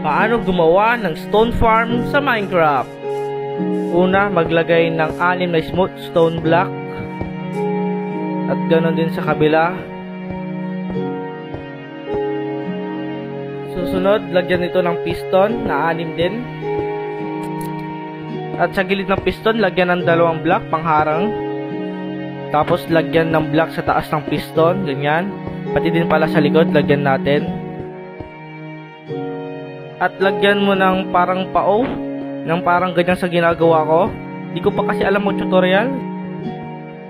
Paano gumawa ng stone farm sa Minecraft? Una, maglagay ng 6 na smooth stone block. At ganoon din sa kabila. Susunod, lagyan ito ng piston na 6 din. At sa gilid ng piston, lagyan ng 2 block pangharang. Tapos lagyan ng block sa taas ng piston, ganyan. Pati din pala sa likod, lagyan natin. At lagyan mo ng parang pao, ng parang ganyan sa ginagawa ko. Di ko pa kasi alam mo tutorial.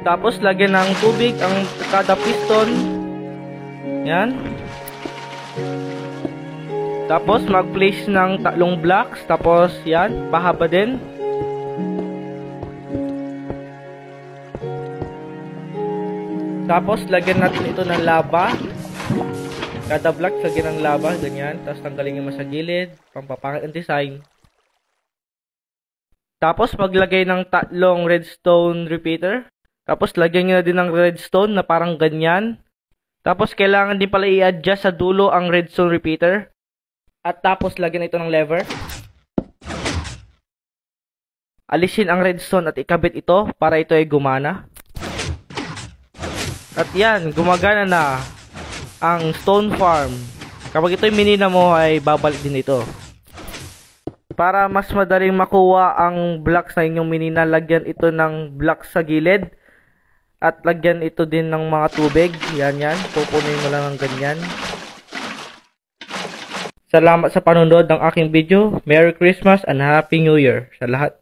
Tapos lagyan ng tubig ang kada piston. Yan. Tapos mag-place ng 3 blocks. Tapos yan, pahaba din. Tapos lagyan natin ito ng lava. Kada block lagyan ng lava, ganyan. Tapos tanggalin mo sa gilid, pampapangit ang design. Tapos maglagay ng 3 redstone repeater. Tapos lagyan nyo na din ng redstone na parang ganyan. Tapos kailangan din pala i-adjust sa dulo ang redstone repeater. At tapos lagyan ito ng lever. Alisin ang redstone at ikabit ito para ito ay gumana. At yan, gumagana na ang stone farm. Kapag ito'y minina mo ay babalik din ito. Para mas madaling makuha ang blocks na inyong minina, lagyan ito ng blocks sa gilid. At lagyan ito din ng mga tubig. Yan. Pupunin mo lang ng ganyan. Salamat sa panonood ng aking video. Merry Christmas and Happy New Year sa lahat.